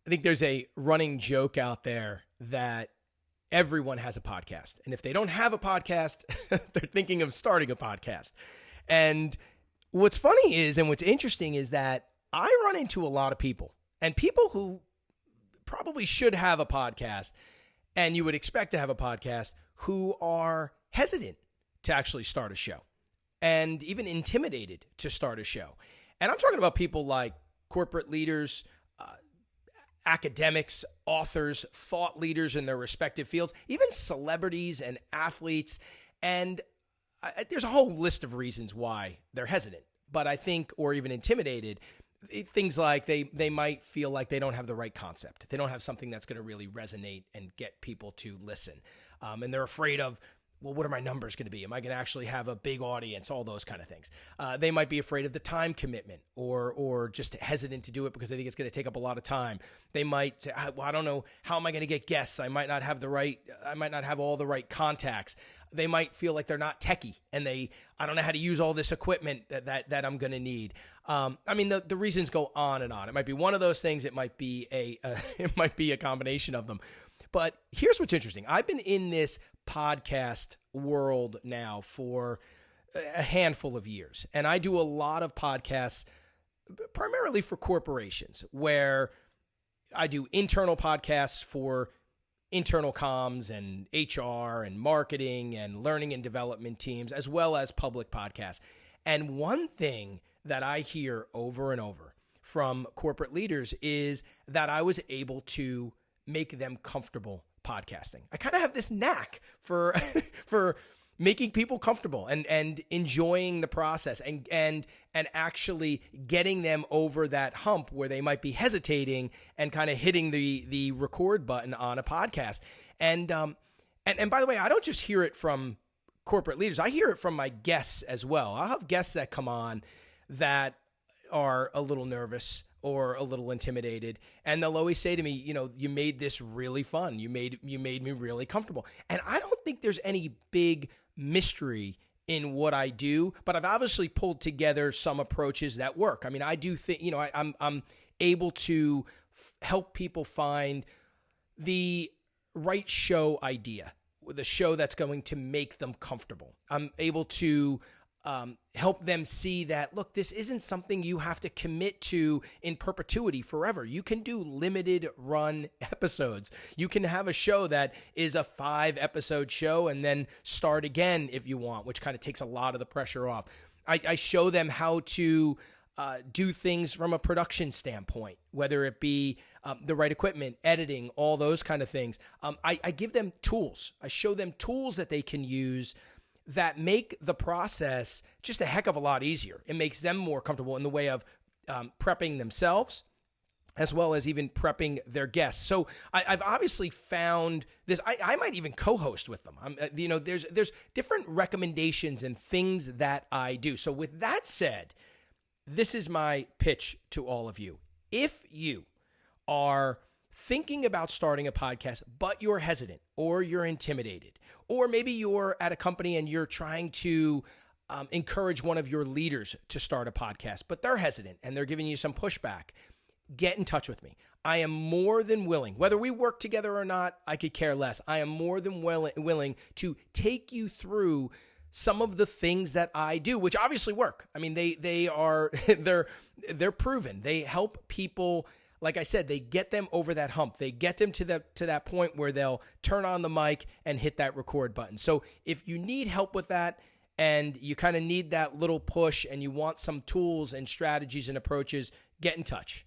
I think there's a running joke out there that everyone has a podcast. And if they don't have a podcast, they're thinking of starting a podcast. And what's funny is, and what's interesting is that I run into a lot of people, and people who probably should have a podcast and you would expect to have a podcast, who are hesitant to actually start a show and even intimidated to start a show. And I'm talking about people like corporate leaders, academics, authors, thought leaders in their respective fields, even celebrities and athletes. And there's a whole list of reasons why they're hesitant, but I think, or even intimidated. Things like they might feel like they don't have the right concept. They don't have something that's going to really resonate and get people to listen. And they're afraid of, well, what are my numbers going to be? Am I going to actually have a big audience? All those kind of things. They might be afraid of the time commitment, or just hesitant to do it because they think it's going to take up a lot of time. They might say, well, I don't know, how am I going to get guests? I might not have all the right contacts. They might feel like they're not techie and I don't know how to use all this equipment that I'm going to need. The reasons go on and on. It might be one of those things. It might be it might be a combination of them. But here's what's interesting. I've been in this podcast world now for a handful of years, and I do a lot of podcasts primarily for corporations, where I do internal podcasts for internal comms and HR and marketing and learning and development teams, as well as public podcasts. And one thing that I hear over and over from corporate leaders is that I was able to make them comfortable podcasting. I kind of have this knack for for making people comfortable and enjoying the process and actually getting them over that hump where they might be hesitating and kind of hitting the record button on a podcast. And by the way, I don't just hear it from corporate leaders. I hear it from my guests as well. I'll have guests that come on that are a little nervous or a little intimidated, and they'll always say to me, you made this really fun. You made me really comfortable. And I don't think there's any big mystery in what I do, but I've obviously pulled together some approaches that work. I mean, I do think, I'm able to help people find the right show idea, the show that's going to make them comfortable. I'm able to help them see that, look, this isn't something you have to commit to in perpetuity forever. You can do limited run episodes. You can have a show that is a 5-episode show and then start again if you want, which kind of takes a lot of the pressure off. I show them how to do things from a production standpoint, whether it be the right equipment, editing, all those kind of things. I give them tools. I show them tools that they can use that make the process just a heck of a lot easier. It makes them more comfortable in the way of prepping themselves, as well as even prepping their guests. So I've obviously found this. I might even co-host with them. There's different recommendations and things that I do. So with that said, this is my pitch to all of you. If you are thinking about starting a podcast, but you're hesitant or you're intimidated, or maybe you're at a company and you're trying to encourage one of your leaders to start a podcast, but they're hesitant and they're giving you some pushback, get in touch with me. I am more than willing, whether we work together or not, I could care less. I am more than willing to take you through some of the things that I do, which obviously work. I mean, they are they're proven. They help people. Like I said, they get them over that hump. They get them to that point where they'll turn on the mic and hit that record button. So if you need help with that and you kind of need that little push and you want some tools and strategies and approaches, get in touch.